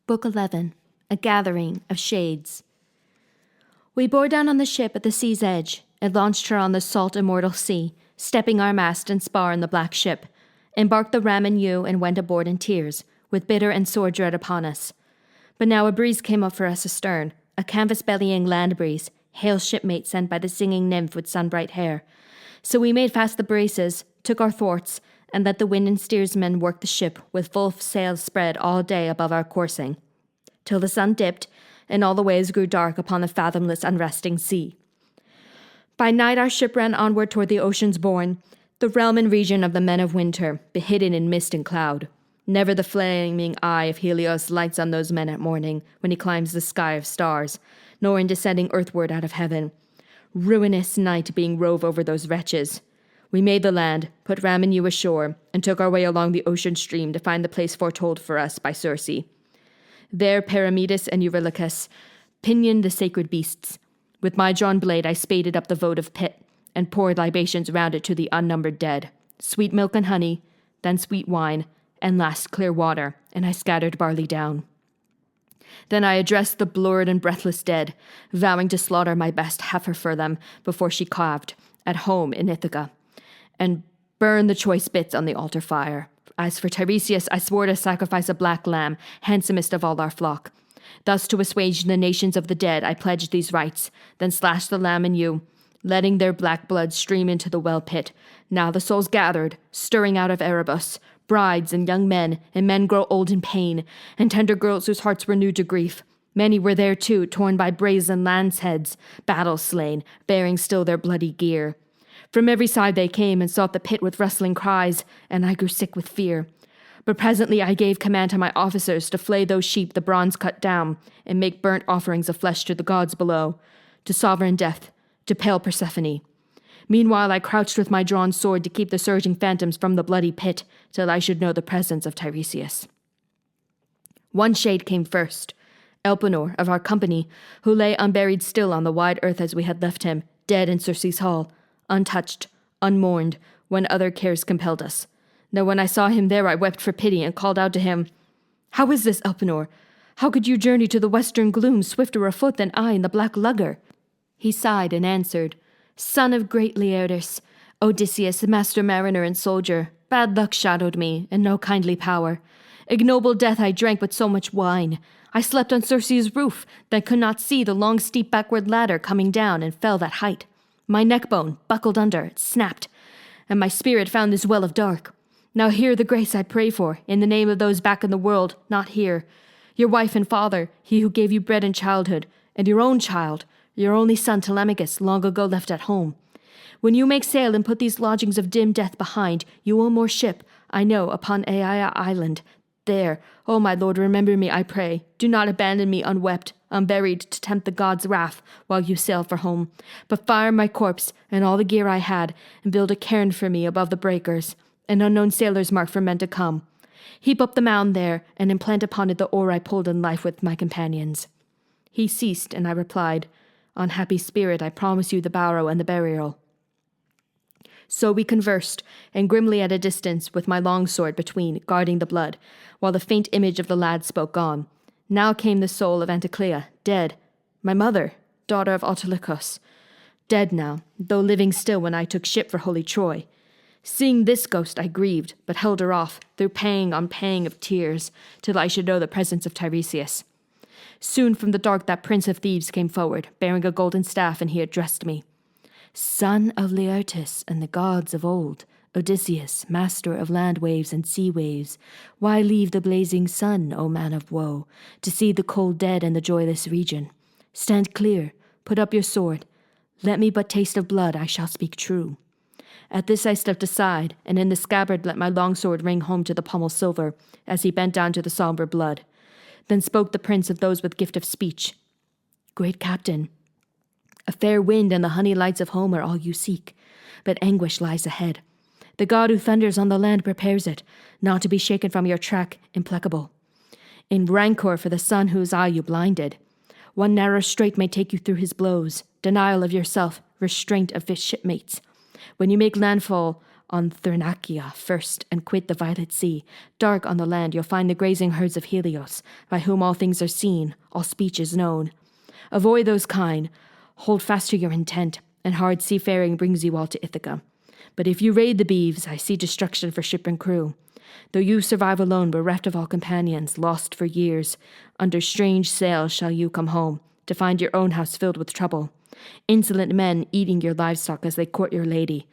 Book 11, A Gathering of Shades. We bore down on the ship at the sea's edge, and launched her on the salt immortal sea, stepping our mast and spar in the black ship, embarked the ram and ewe, and went aboard in tears, with bitter and sore dread upon us. But now a breeze came up for us astern, a canvas-bellying land breeze, hail shipmate sent by the singing nymph with sun-bright hair. So we made fast the braces, took our thwarts, and let the wind and steersmen work the ship with full sails spread all day above our coursing, till the sun dipped, and all the waves grew dark upon the fathomless unresting sea. By night our ship ran onward toward the ocean's bourne, the realm and region of the men of winter, behidden in mist and cloud. Never the flaming eye of Helios lights on those men at morning, when he climbs the sky of stars, nor in descending earthward out of heaven. Ruinous night being rove over those wretches. We made the land, put ram and ewe ashore, and took our way along the ocean stream to find the place foretold for us by Circe. There Perimedes and Eurylochus pinioned the sacred beasts. With my drawn blade I spaded up the votive pit, and poured libations round it to the unnumbered dead. Sweet milk and honey, then sweet wine, and last clear water, and I scattered barley down. Then I addressed the blurred and breathless dead, vowing to slaughter my best heifer for them before she calved, at home in Ithaca, and burn the choice bits on the altar fire. As for Tiresias, I swore to sacrifice a black lamb, handsomest of all our flock. Thus to assuage the nations of the dead, I pledged these rites, then slashed the lamb and ewe, letting their black blood stream into the well pit. Now the souls gathered, stirring out of Erebus, brides and young men, and men grow old in pain, and tender girls whose hearts were new to grief. Many were there too, torn by brazen lance heads, battle slain, bearing still their bloody gear. From every side they came and sought the pit with rustling cries, and I grew sick with fear. But presently I gave command to my officers to flay those sheep the bronze cut down, and make burnt offerings of flesh to the gods below, to sovereign death, to pale Persephone. Meanwhile I crouched with my drawn sword to keep the surging phantoms from the bloody pit, till I should know the presence of Tiresias. One shade came first, Elpenor of our company, who lay unburied still on the wide earth as we had left him, dead in Circe's hall, untouched, unmourned, when other cares compelled us. Now when I saw him there I wept for pity, and called out to him, "How is this, Elpenor? How could you journey to the western gloom swifter of foot than I in the black lugger?" He sighed and answered, "Son of great Laertes, Odysseus, master mariner and soldier, bad luck shadowed me, and no kindly power. Ignoble death I drank with so much wine. I slept on Circe's roof, that could not see the long steep backward ladder coming down, and fell that height. My neckbone, buckled under, it snapped, and my spirit found this well of dark. Now hear the grace I pray for, in the name of those back in the world, not here. Your wife and father, he who gave you bread in childhood, and your own child, your only son Telemachus, long ago left at home. When you make sail and put these lodgings of dim death behind, you will moor ship, I know, upon Aia Island. There, O my lord, remember me, I pray. Do not abandon me unwept, unburied, to tempt the gods' wrath while you sail for home. But fire my corpse and all the gear I had, and build a cairn for me above the breakers, an unknown sailor's mark for men to come. Heap up the mound there, and implant upon it the oar I pulled in life with my companions." He ceased, and I replied, "Unhappy spirit, I promise you the barrow and the burial." So we conversed, and grimly at a distance, with my long sword between, guarding the blood, while the faint image of the lad spoke on. Now came the soul of Anticlea, dead. My mother, daughter of Autolycus, dead now, though living still when I took ship for holy Troy. Seeing this ghost I grieved, but held her off, through pang on pang of tears, till I should know the presence of Tiresias. Soon from the dark that prince of thieves came forward, bearing a golden staff, and he addressed me. "Son of Laertes and the gods of old, Odysseus, master of land waves and sea waves, why leave the blazing sun, O man of woe, to see the cold dead and the joyless region? Stand clear, put up your sword. Let me but taste of blood, I shall speak true." At this I stepped aside, and in the scabbard let my long sword ring home to the pommel silver, as he bent down to the sombre blood. Then spoke the prince of those with gift of speech. "Great captain, a fair wind and the honey lights of home are all you seek, but anguish lies ahead. The god who thunders on the land prepares it, not to be shaken from your track, implacable. In rancor for the son whose eye you blinded. One narrow strait may take you through his blows, denial of yourself, restraint of his shipmates. When you make landfall on Thrinacia first, and quit the violet sea. Dark on the land you'll find the grazing herds of Helios, by whom all things are seen, all speech is known. Avoid those kind, hold fast to your intent, and hard seafaring brings you all to Ithaca. But if you raid the beeves, I see destruction for ship and crew. Though you survive alone, bereft of all companions, lost for years, under strange sails shall you come home, to find your own house filled with trouble. Insolent men eating your livestock as they court your lady.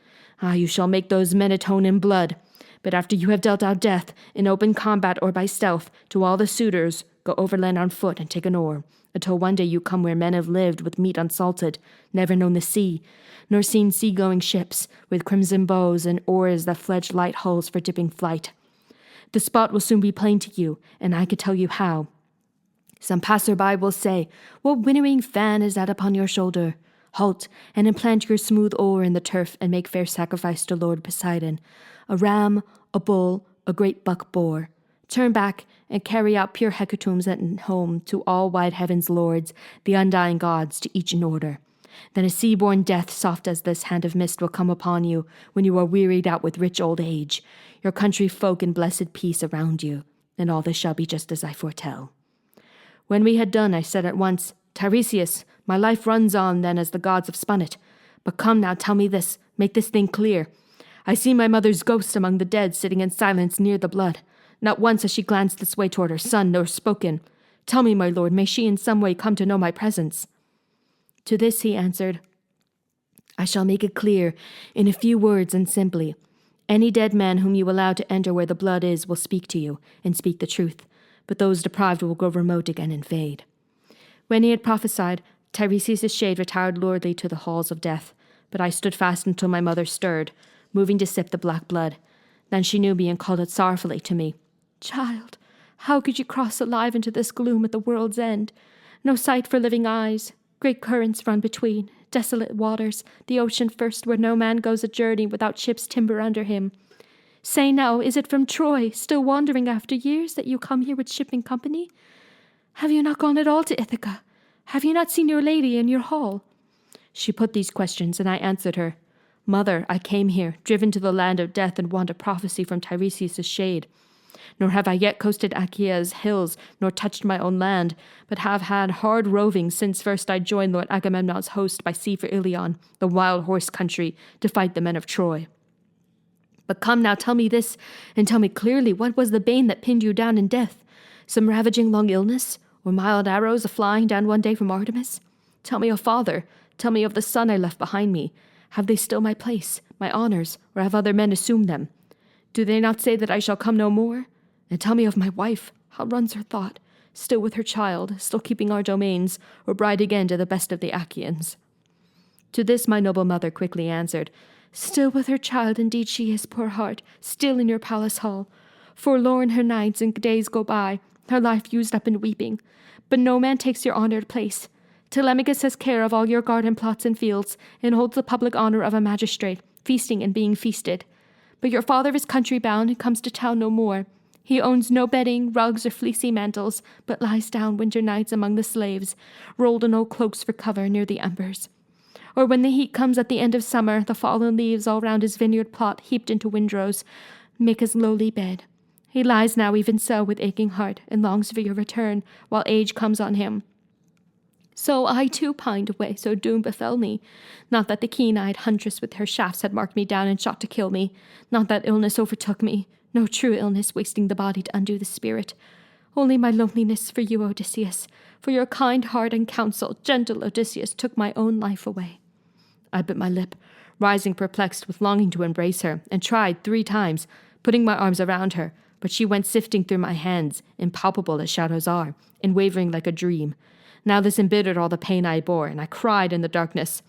Ah, you shall make those men atone in blood. But after you have dealt out death, in open combat or by stealth, to all the suitors, go overland on foot and take an oar, until one day you come where men have lived with meat unsalted, never known the sea, nor seen sea-going ships, with crimson bows and oars that fledge light hulls for dipping flight. The spot will soon be plain to you, and I can tell you how. Some passer-by will say, "What winnowing fan is that upon your shoulder?" Halt, and implant your smooth oar in the turf, and make fair sacrifice to Lord Poseidon. A ram, a bull, a great buck boar. Turn back, and carry out pure hecatombs at home to all wide heaven's lords, the undying gods, to each in order. Then a sea-born death soft as this hand of mist will come upon you when you are wearied out with rich old age, your country folk in blessed peace around you, and all this shall be just as I foretell. When we had done, I said at once, "Tiresias, my life runs on then as the gods have spun it. But come now, tell me this, make this thing clear. I see my mother's ghost among the dead sitting in silence near the blood. Not once has she glanced this way toward her son, nor spoken. Tell me, my lord, may she in some way come to know my presence?" To this he answered, "I shall make it clear, in a few words and simply. Any dead man whom you allow to enter where the blood is will speak to you, and speak the truth, but those deprived will grow remote again and fade." When he had prophesied, Tiresias' shade retired lordly to the halls of death, but I stood fast until my mother stirred, moving to sip the black blood. Then she knew me and called out sorrowfully to me, "Child, how could you cross alive into this gloom at the world's end? No sight for living eyes, great currents run between, desolate waters, the ocean first where no man goes a journey without ship's timber under him. Say now, is it from Troy, still wandering after years, that you come here with shipping company? Have you not gone at all to Ithaca? Have you not seen your lady in your hall?" She put these questions, and I answered her, "Mother, I came here, driven to the land of death and want a prophecy from Tiresias' shade. Nor have I yet coasted Achaea's hills, nor touched my own land, but have had hard roving since first I joined Lord Agamemnon's host by sea for Ilion, the wild horse country, to fight the men of Troy. But come now, tell me this, and tell me clearly, what was the bane that pinned you down in death? Some ravaging long illness, or mild arrows a-flying down one day from Artemis? Tell me of father, tell me of the son I left behind me. Have they still my place, my honors, or have other men assumed them? Do they not say that I shall come no more? And tell me of my wife, how runs her thought, still with her child, still keeping our domains, or bride again to the best of the Achaeans?" To this my noble mother quickly answered, "Still with her child indeed she is, poor heart, still in your palace hall. Forlorn her nights and days go by, her life used up in weeping. But no man takes your honoured place. Telemachus has care of all your garden plots and fields, and holds the public honour of a magistrate, feasting and being feasted. But your father is country-bound and comes to town no more. He owns no bedding, rugs, or fleecy mantles, but lies down winter nights among the slaves, rolled in old cloaks for cover near the embers. Or when the heat comes at the end of summer, the fallen leaves all round his vineyard plot heaped into windrows make his lowly bed. He lies now even so with aching heart, and longs for your return, while age comes on him. So I too pined away, so doom befell me. Not that the keen-eyed huntress with her shafts had marked me down and shot to kill me. Not that illness overtook me. No true illness wasting the body to undo the spirit. Only my loneliness for you, Odysseus. For your kind heart and counsel, gentle Odysseus, took my own life away." I bit my lip, rising perplexed with longing to embrace her, and tried 3 times, putting my arms around her, but she went sifting through my hands, impalpable as shadows are, and wavering like a dream. Now this embittered all the pain I bore, and I cried in the darkness,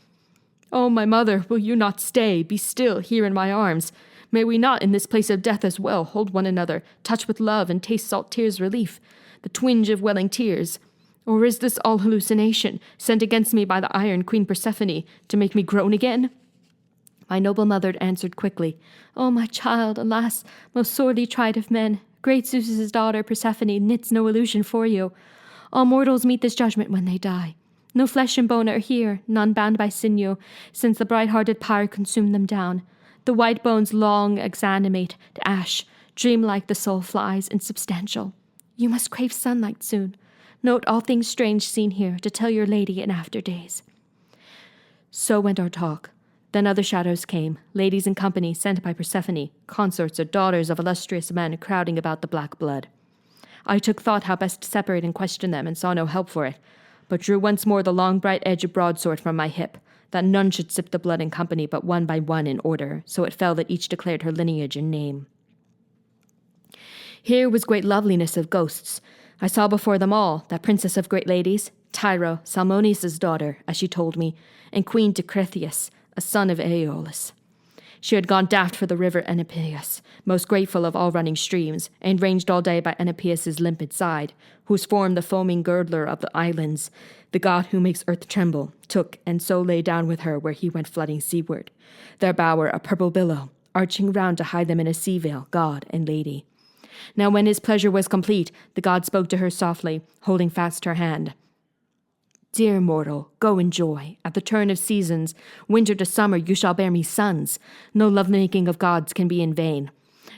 "Oh, my mother, will you not stay, be still, here in my arms? May we not, in this place of death as well, hold one another, touch with love, and taste salt tears' relief, the twinge of welling tears? Or is this all hallucination, sent against me by the iron Queen Persephone, to make me groan again?" My noble mother answered quickly, "O my child, alas, most sorely tried of men, great Zeus's daughter Persephone knits no illusion for you. All mortals meet this judgment when they die. No flesh and bone are here, none bound by sinew, since the bright-hearted pyre consumed them down. The white bones long exanimate to ash, dreamlike the soul flies, insubstantial. You must crave sunlight soon. Note all things strange seen here, to tell your lady in after days. So went our talk. Then other shadows came, ladies in company sent by Persephone, consorts or daughters of illustrious men crowding about the black blood. I took thought how best to separate and question them, and saw no help for it, but drew once more the long bright edge of broadsword from my hip, that none should sip the blood in company but one by one in order, so it fell that each declared her lineage and name. Here was great loveliness of ghosts. I saw before them all that princess of great ladies, Tyro, Salmoneus' daughter, as she told me, and Queen Decrethius, a son of Aeolus. She had gone daft for the river Enipeus, most grateful of all running streams, and ranged all day by Enipeus' limpid side, whose form the foaming girdler of the islands, the god who makes earth tremble, took, and so lay down with her where he went flooding seaward, their bower a purple billow, arching round to hide them in a sea veil, god and lady. Now when his pleasure was complete, the god spoke to her softly, holding fast her hand. Dear mortal, go enjoy. At the turn of seasons, winter to summer, you shall bear me sons. No love-making of gods can be in vain.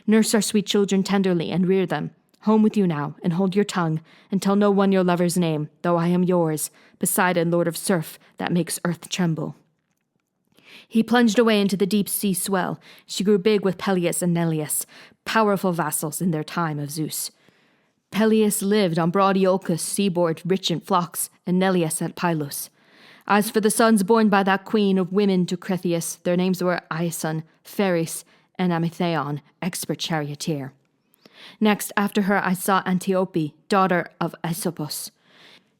Nurse our sweet children tenderly and rear them. Home with you now, and hold your tongue, and tell no one your lover's name, though I am yours, Poseidon, lord of surf, that makes earth tremble. He plunged away into the deep sea swell. She grew big with Peleus and Neleus, powerful vassals in their time of Zeus. Peleus lived on broad Iolcus seaboard, rich in flocks, and Neleus at Pylos. As for the sons born by that queen of women to Cretheus, their names were Iason, Pheres, and Amithaon, expert charioteer. Next, after her, I saw Antiope, daughter of Aesopus.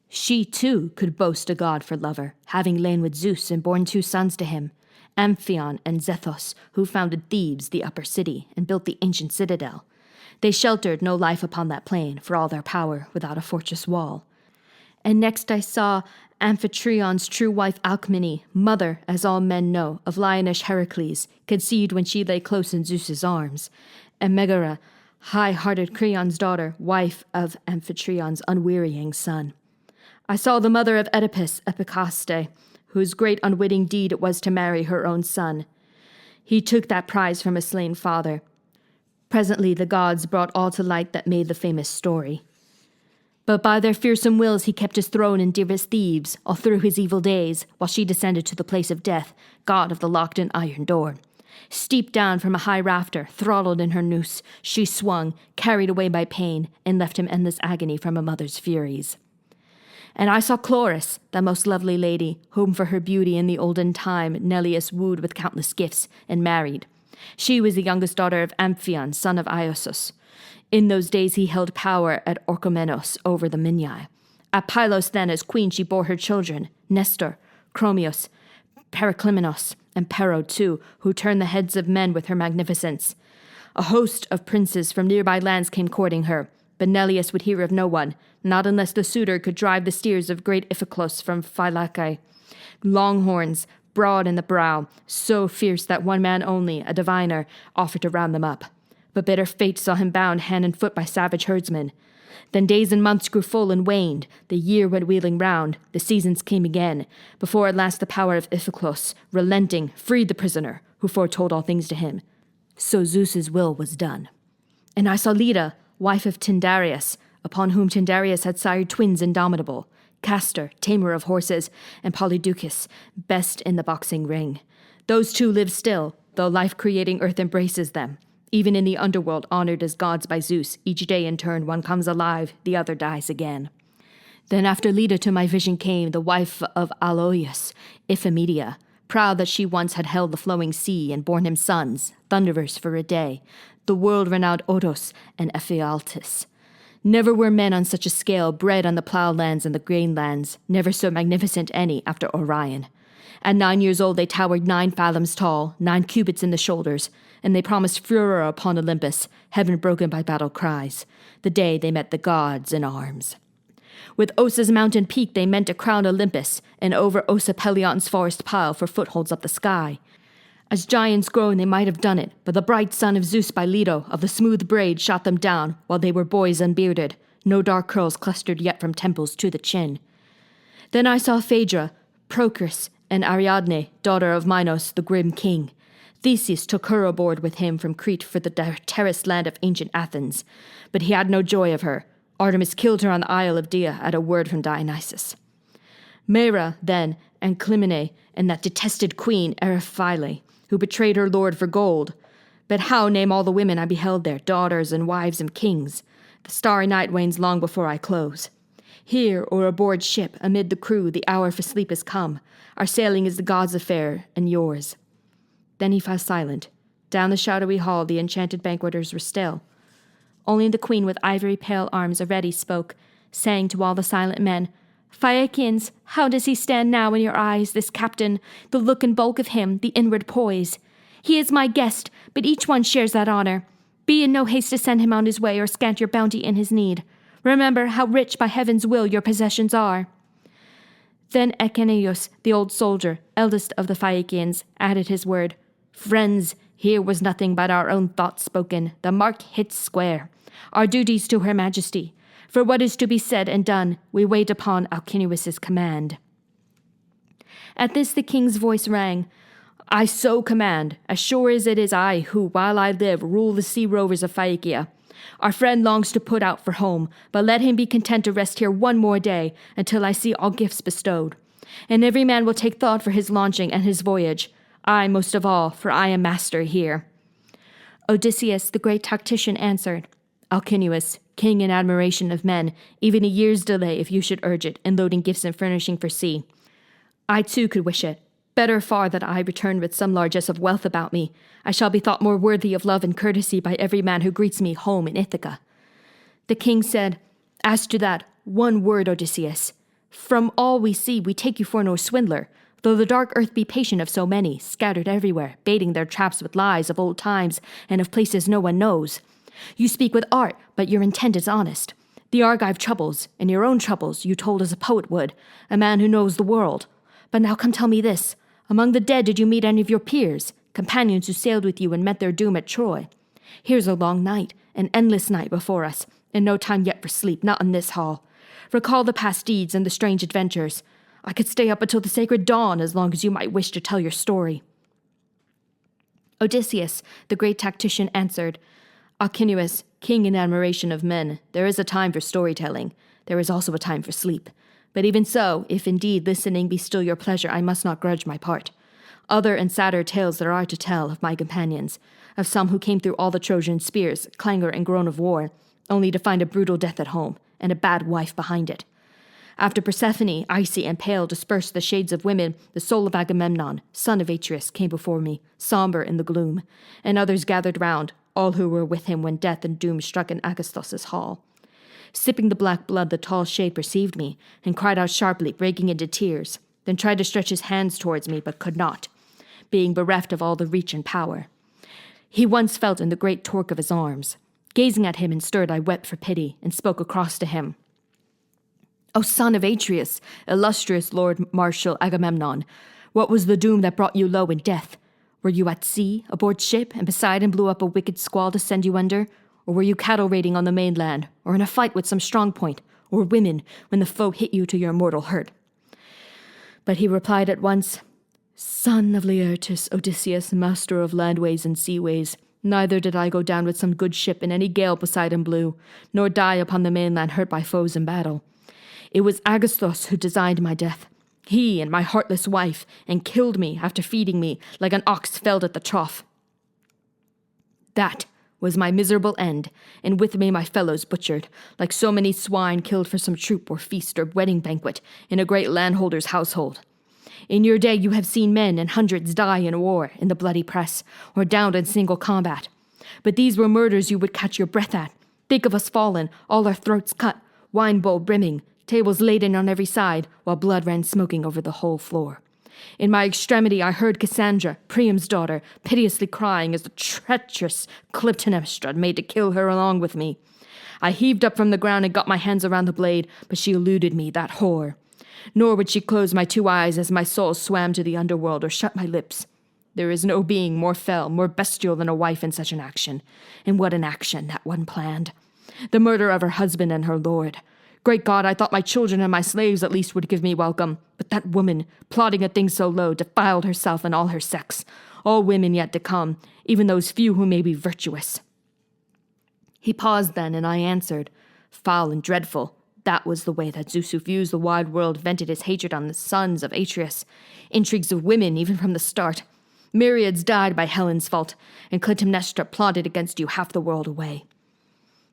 She, too, could boast a god for lover, having lain with Zeus and borne 2 sons to him, Amphion and Zethos, who founded Thebes, the upper city, and built the ancient citadel. They sheltered no life upon that plain, for all their power, without a fortress wall. And next I saw Amphitrion's true wife Alcmene, mother, as all men know, of lionish Heracles, conceived when she lay close in Zeus's arms, and Megara, high-hearted Creon's daughter, wife of Amphitrion's unwearying son. I saw the mother of Oedipus, Epicaste, whose great unwitting deed it was to marry her own son. He took that prize from a slain father. Presently the gods brought all to light that made the famous story. But by their fearsome wills he kept his throne in dearest Thebes, all through his evil days, while she descended to the place of death, god of the locked-in iron door. Steeped down from a high rafter, throttled in her noose, she swung, carried away by pain, and left him endless agony from a mother's furies. And I saw Chloris, that most lovely lady, whom for her beauty in the olden time Neleus wooed with countless gifts, and married. She was the youngest daughter of Amphion, son of Iosus. In those days he held power at Orchomenos over the Minyae. At Pylos then as queen she bore her children, Nestor, Chromius, Periclymenos, and Pero too, who turned the heads of men with her magnificence. A host of princes from nearby lands came courting her, but Neleus would hear of no one, not unless the suitor could drive the steers of great Iphiclos from Phylace. Long horns, broad in the brow, so fierce that one man only, a diviner, offered to round them up. But bitter fate saw him bound hand and foot by savage herdsmen. Then days and months grew full and waned, the year went wheeling round, the seasons came again, before at last the power of Iphiclos, relenting, freed the prisoner, who foretold all things to him. So Zeus's will was done. And I saw Leda, wife of Tyndareus, upon whom Tyndareus had sired twins indomitable, Castor, tamer of horses, and Polydeucus, best in the boxing ring. Those 2 live still, though life-creating earth embraces them. Even in the underworld, honored as gods by Zeus, each day in turn one comes alive, the other dies again. Then after Leda to my vision came the wife of Aloeus, Iphimedia, proud that she once had held the flowing sea and borne him sons, thunderers for a day, the world-renowned Odos and Ephialtes. Never were men on such a scale bred on the plough-lands and the grain-lands, never so magnificent any after Orion. At 9 years old they towered 9 fathoms tall, 9 cubits in the shoulders, and they promised furor upon Olympus, heaven broken by battle cries, the day they met the gods in arms. With Osa's mountain peak they meant to crown Olympus, and over Osa Pelion's forest pile for footholds up the sky. As giants grown they might have done it, but the bright son of Zeus by Leto of the smooth braid shot them down, while they were boys unbearded, no dark curls clustered yet from temples to the chin. Then I saw Phaedra, Procris, and Ariadne, daughter of Minos, the grim king. Theseus took her aboard with him from Crete for the terraced land of ancient Athens, but he had no joy of her. Artemis killed her on the Isle of Dia at a word from Dionysus. Maera, then, and Clymene, and that detested queen, Eriphyle, who betrayed her lord for gold. But how name all the women I beheld there, daughters and wives and kings? The starry night wanes long before I close. Here, or aboard ship, amid the crew, the hour for sleep is come. Our sailing is the gods' affair, and yours. Then he fell silent. Down the shadowy hall the enchanted banqueters were still. Only the queen with ivory pale arms already spoke, saying to all the silent men, Phaeacians, how does he stand now in your eyes, this captain, the look and bulk of him, the inward poise? He is my guest, but each one shares that honor. Be in no haste to send him on his way or scant your bounty in his need. Remember how rich by heaven's will your possessions are. Then Echeneus, the old soldier, eldest of the Phaeacians, added his word. Friends, here was nothing but our own thoughts spoken. The mark hits square. Our duties to her majesty. For what is to be said and done, we wait upon Alcinous' command. At this the king's voice rang. I so command, as sure as it is I who, while I live, rule the sea rovers of Phaeacia. Our friend longs to put out for home, but let him be content to rest here one more day, until I see all gifts bestowed. And every man will take thought for his launching and his voyage. I most of all, for I am master here. Odysseus, the great tactician, answered, Alcinous, king in admiration of men, even a year's delay, if you should urge it, in loading gifts and furnishing for sea. I too could wish it. Better far that I return with some largesse of wealth about me. I shall be thought more worthy of love and courtesy by every man who greets me home in Ithaca. The king said, As to that, one word, Odysseus. From all we see, we take you for no swindler, though the dark earth be patient of so many, scattered everywhere, baiting their traps with lies of old times and of places no one knows. You speak with art, but your intent is honest. The Argive troubles, and your own troubles, you told as a poet would, a man who knows the world. But now come tell me this. Among the dead did you meet any of your peers, companions who sailed with you and met their doom at Troy? Here's a long night, an endless night before us, and no time yet for sleep, not in this hall. Recall the past deeds and the strange adventures. I could stay up until the sacred dawn as long as you might wish to tell your story. Odysseus, the great tactician, answered, Alcinous, king in admiration of men, there is a time for storytelling. There is also a time for sleep. But even so, if indeed listening be still your pleasure, I must not grudge my part. Other and sadder tales there are to tell of my companions, of some who came through all the Trojan spears, clangor and groan of war, only to find a brutal death at home, and a bad wife behind it. After Persephone, icy and pale, dispersed the shades of women, the soul of Agamemnon, son of Atreus, came before me, somber in the gloom, and others gathered round, all who were with him when death and doom struck in Agasthos' hall. Sipping the black blood, the tall shade perceived me, and cried out sharply, breaking into tears, then tried to stretch his hands towards me, but could not, being bereft of all the reach and power. He once felt in the great torque of his arms. Gazing at him and stirred, I wept for pity, and spoke across to him. O son of Atreus, illustrious Lord Marshal Agamemnon, what was the doom that brought you low in death? Were you at sea, aboard ship, and Poseidon blew up a wicked squall to send you under? Or were you cattle raiding on the mainland, or in a fight with some strong point, or women, when the foe hit you to your mortal hurt? But he replied at once, Son of Laertus, Odysseus, master of landways and seaways, neither did I go down with some good ship in any gale Poseidon blew, nor die upon the mainland hurt by foes in battle. It was Agasthos who designed my death, he and my heartless wife, and killed me after feeding me like an ox felled at the trough. That was my miserable end, and with me my fellows butchered, like so many swine killed for some troop or feast or wedding banquet in a great landholder's household. In your day you have seen men and hundreds die in war, in the bloody press, or downed in single combat. But these were murders you would catch your breath at. Think of us fallen, all our throats cut, wine bowl brimming, tables laden on every side, while blood ran smoking over the whole floor. In my extremity I heard Cassandra, Priam's daughter, piteously crying as the treacherous Clytemnestra made to kill her along with me. I heaved up from the ground and got my hands around the blade, but she eluded me, that whore. Nor would she close my two eyes as my soul swam to the underworld, or shut my lips. There is no being more fell, more bestial than a wife in such an action. And what an action that one planned. The murder of her husband and her lord. Great God, I thought my children and my slaves at least would give me welcome. But that woman, plotting a thing so low, defiled herself and all her sex. all women yet to come, even those few who may be virtuous." He paused then, and I answered, "Foul and dreadful. That was the way that Zeus, who views the wide world, vented his hatred on the sons of Atreus. Intrigues of women, even from the start. Myriads died by Helen's fault, and Clytemnestra plotted against you half the world away."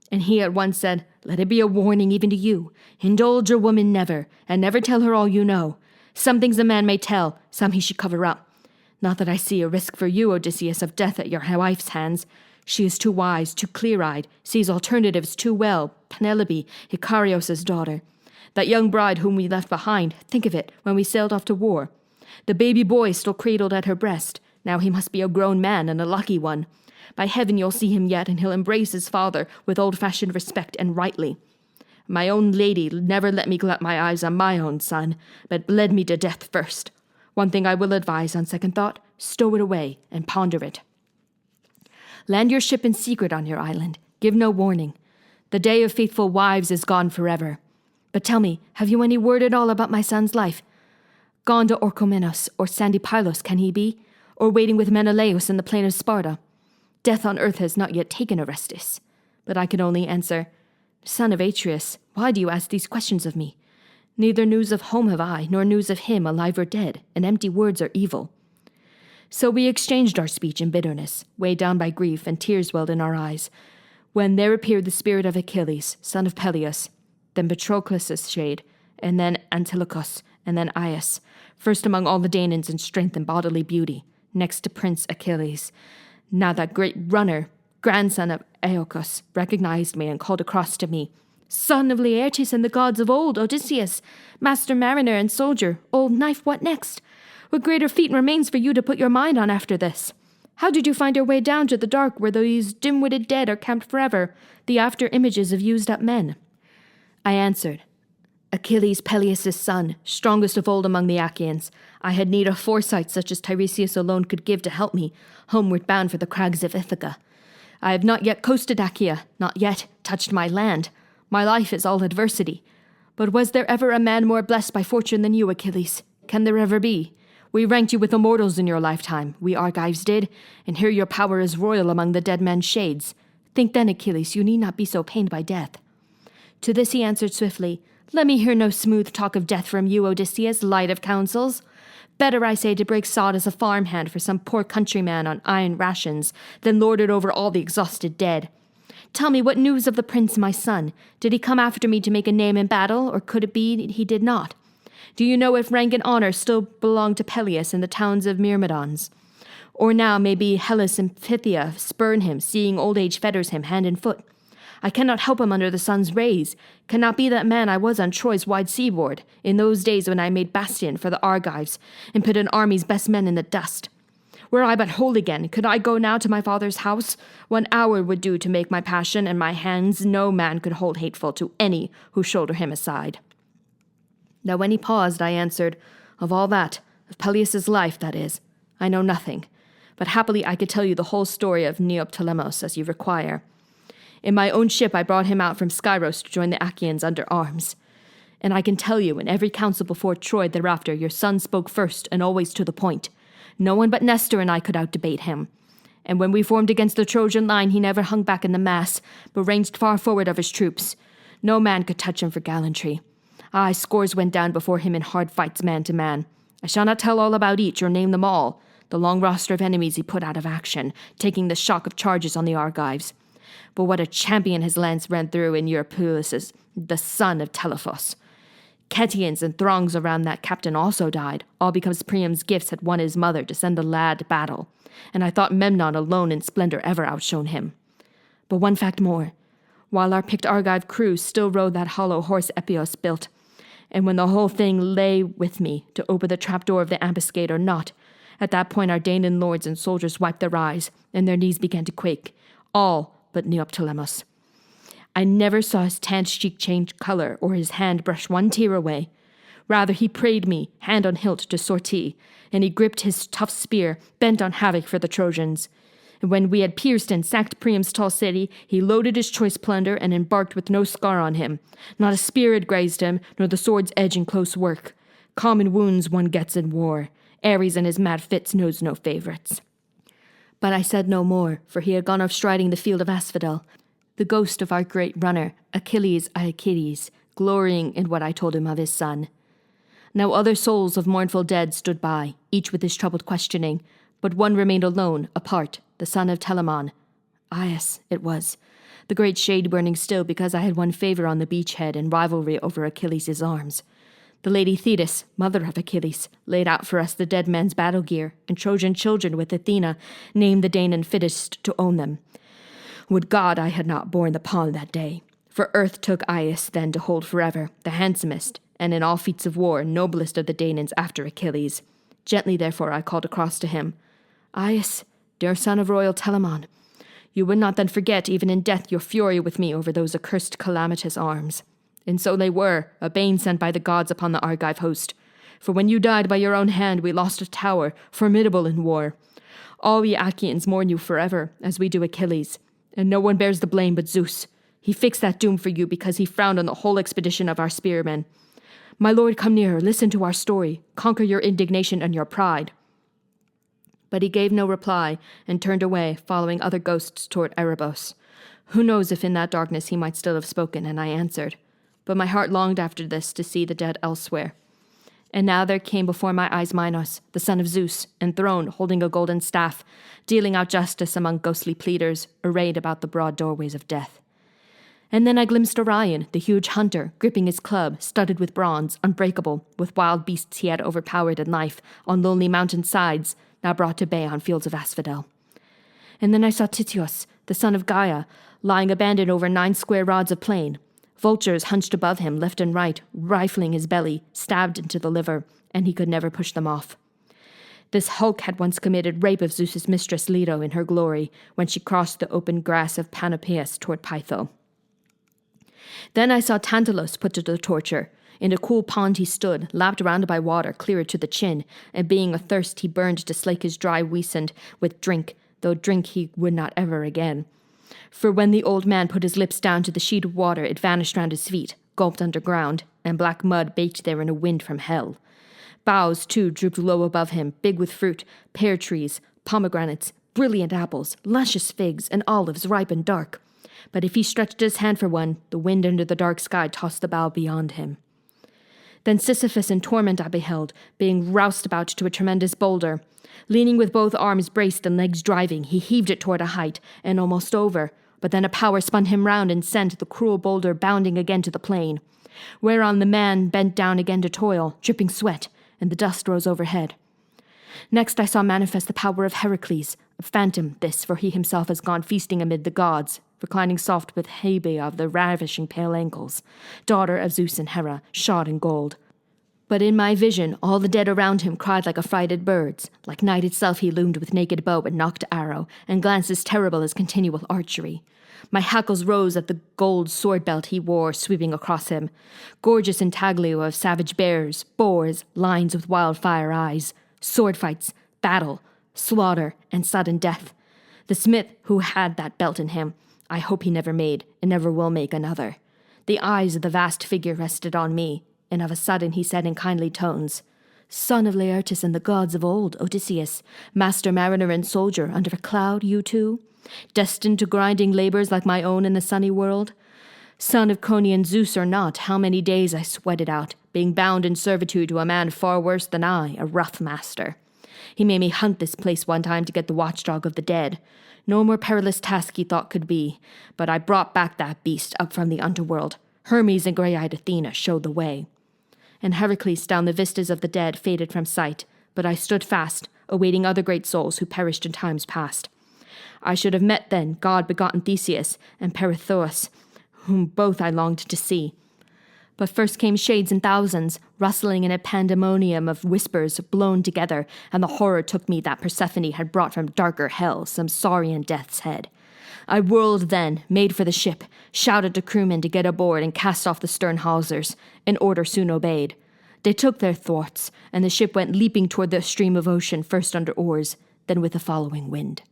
And he at once said, "Let it be a warning even to you. Indulge a woman never, and never tell her all you know. Some things a man may tell, some he should cover up. Not that I see a risk for you, Odysseus, of death at your wife's hands. She is too wise, too clear-eyed, sees alternatives too well, Penelope, Icarios' daughter. That young bride whom we left behind, think of it, when we sailed off to war. The baby boy still cradled at her breast. Now he must be a grown man, and a lucky one. By heaven you'll see him yet, and he'll embrace his father with old-fashioned respect and rightly. My own lady never let me glut my eyes on my own son, but bled me to death first. One thing I will advise on second thought, stow it away and ponder it. Land your ship in secret on your island. Give no warning. The day of faithful wives is gone forever. But tell me, have you any word at all about my son's life? Gone to Orchomenos or sandy Pylos can he be? Or waiting with Menelaus in the plain of Sparta? Death on earth has not yet taken Orestes. But I can only answer, Son of Atreus, why do you ask these questions of me? Neither news of home have I, nor news of him, alive or dead, and empty words are evil. So we exchanged our speech in bitterness, weighed down by grief, and tears welled in our eyes, when there appeared the spirit of Achilles, son of Peleus, then Patroclus' shade, and then Antilochus, and then Aias, first among all the Danaans in strength and bodily beauty, next to Prince Achilles. Now that great runner, grandson of Aeacus, recognized me and called across to me, "Son of Laertes and the gods of old, Odysseus, master mariner and soldier, old knife, what next? What greater feat remains for you to put your mind on after this? How did you find your way down to the dark where these dim-witted dead are camped forever, the after-images of used-up men?" I answered, "Achilles, Peleus' son, strongest of old among the Achaeans, I had need of foresight such as Tiresias alone could give to help me, homeward bound for the crags of Ithaca. I have not yet coasted Achaea, not yet touched my land. My life is all adversity. But was there ever a man more blessed by fortune than you, Achilles? Can there ever be? We ranked you with immortals in your lifetime, we Argives did, and here your power is royal among the dead men's shades. Think then, Achilles, you need not be so pained by death." To this he answered swiftly, "Let me hear no smooth talk of death from you, Odysseus, light of counsels. Better, I say, to break sod as a farmhand for some poor countryman on iron rations than lord it over all the exhausted dead. Tell me, what news of the prince, my son? Did he come after me to make a name in battle, or could it be he did not? Do you know if rank and honor still belong to Peleus in the towns of Myrmidons? Or now maybe Hellas and Phthia spurn him, seeing old age fetters him hand and foot? I cannot help him under the sun's rays. Cannot be that man I was on Troy's wide seaboard, in those days when I made bastion for the Argives, and put an army's best men in the dust. Were I but whole again, could I go now to my father's house? 1 hour would do to make my passion, and my hands no man could hold hateful to any who shoulder him aside." Now when he paused, I answered, "Of all that, of Peleus' life, that is, I know nothing, but happily I could tell you the whole story of Neoptolemus as you require. In my own ship I brought him out from Scyros to join the Achaeans under arms. And I can tell you, in every council before Troy thereafter, your son spoke first and always to the point. No one but Nestor and I could outdebate him. And when we formed against the Trojan line, he never hung back in the mass, but ranged far forward of his troops. No man could touch him for gallantry. Aye, scores went down before him in hard fights man to man. I shall not tell all about each or name them all, the long roster of enemies he put out of action, taking the shock of charges on the Argives. But what a champion his lance ran through in Eurypylus, the son of Telephos. Cetians and throngs around that captain also died, all because Priam's gifts had won his mother to send the lad to battle, and I thought Memnon alone in splendor ever outshone him. But one fact more. While our picked Argive crew still rode that hollow horse Epios built, and when the whole thing lay with me to open the trapdoor of the ambuscade or not, at that point our Danaan lords and soldiers wiped their eyes, and their knees began to quake, all but Neoptolemus. I never saw his tanned cheek change color or his hand brush one tear away. Rather, he prayed me, hand on hilt, to sortie, and he gripped his tough spear, bent on havoc for the Trojans. And when we had pierced and sacked Priam's tall city, he loaded his choice plunder and embarked with no scar on him. Not a spear had grazed him, nor the sword's edge in close work. Common wounds one gets in war. Ares and his mad fits knows no favorites. But I said no more, for he had gone off striding the field of asphodel, the ghost of our great runner, Achilles Aeacides, glorying in what I told him of his son. Now other souls of mournful dead stood by, each with his troubled questioning, but one remained alone, apart, the son of Telamon. Aias, it was, the great shade burning still because I had won favour on the beachhead in rivalry over Achilles' arms. The lady Thetis, mother of Achilles, laid out for us the dead man's battle gear, and Trojan children with Athena named the Danaan fittest to own them. Would God I had not borne the pawn that day, for earth took Aias then to hold forever, the handsomest, and in all feats of war noblest of the Danaans after Achilles. Gently therefore I called across to him, Aias, dear son of royal Telamon, you would not then forget even in death your fury with me over those accursed calamitous arms. And so they were, a bane sent by the gods upon the Argive host. For when you died by your own hand, we lost a tower, formidable in war. All we Achaeans mourn you forever, as we do Achilles, and no one bears the blame but Zeus. He fixed that doom for you because he frowned on the whole expedition of our spearmen. My lord, come nearer, listen to our story, conquer your indignation and your pride. But he gave no reply, and turned away, following other ghosts toward Erebos. Who knows if in that darkness he might still have spoken, and I answered. But my heart longed after this to see the dead elsewhere. And now there came before my eyes Minos, the son of Zeus, enthroned, holding a golden staff, dealing out justice among ghostly pleaders, arrayed about the broad doorways of death. And then I glimpsed Orion, the huge hunter, gripping his club, studded with bronze, unbreakable, with wild beasts he had overpowered in life, on lonely mountain sides, now brought to bay on fields of asphodel. And then I saw Tityos, the son of Gaia, lying abandoned over 9 square rods of plain. Vultures hunched above him left and right, rifling his belly, stabbed into the liver, and he could never push them off. This hulk had once committed rape of Zeus's mistress Leto in her glory, when she crossed the open grass of Panopeus toward Pytho. Then I saw Tantalus put to the torture. In a cool pond he stood, lapped round by water clear to the chin, and being athirst he burned to slake his dry weasand with drink, though drink he would not ever again. For when the old man put his lips down to the sheet of water, it vanished round his feet, gulped underground, and black mud baked there in a wind from hell. Boughs, too, drooped low above him, big with fruit, pear trees, pomegranates, brilliant apples, luscious figs, and olives ripe and dark. But if he stretched his hand for one, the wind under the dark sky tossed the bough beyond him. Then Sisyphus in torment I beheld, being roused about to a tremendous boulder. Leaning with both arms braced and legs driving, he heaved it toward a height, and almost over, but then a power spun him round and sent the cruel boulder bounding again to the plain, whereon the man bent down again to toil, dripping sweat, and the dust rose overhead. Next I saw manifest the power of Heracles, a phantom this, for he himself has gone feasting amid the gods, reclining soft with Hebe of the ravishing pale ankles, daughter of Zeus and Hera, shod in gold. But in my vision all the dead around him cried like affrighted birds. Like night itself he loomed with naked bow and nocked arrow, and glances terrible as continual archery. My hackles rose at the gold sword belt he wore sweeping across him, gorgeous intaglio of savage bears, boars, lions with wildfire eyes, sword fights, battle, slaughter, and sudden death. The smith who had that belt in him, I hope he never made, and never will make another. The eyes of the vast figure rested on me, and of a sudden he said in kindly tones, Son of Laertes and the gods of old, Odysseus, master mariner and soldier, under a cloud, you too? Destined to grinding labors like my own in the sunny world? Son of Cronian Zeus or not, how many days I sweated out, being bound in servitude to a man far worse than I, a rough master. He made me hunt this place one time to get the watchdog of the dead. No more perilous task he thought could be, but I brought back that beast up from the underworld. Hermes and grey-eyed Athena showed the way. And Heracles down the vistas of the dead faded from sight, but I stood fast, awaiting other great souls who perished in times past. I should have met then god-begotten Theseus and Perithous, whom both I longed to see. But first came shades in thousands, rustling in a pandemonium of whispers blown together, and the horror took me that Persephone had brought from darker hell some saurian death's head. I whirled then, made for the ship, shouted to crewmen to get aboard and cast off the stern hawsers, an order soon obeyed. They took their thwarts, and the ship went leaping toward the stream of ocean, first under oars, then with a following wind.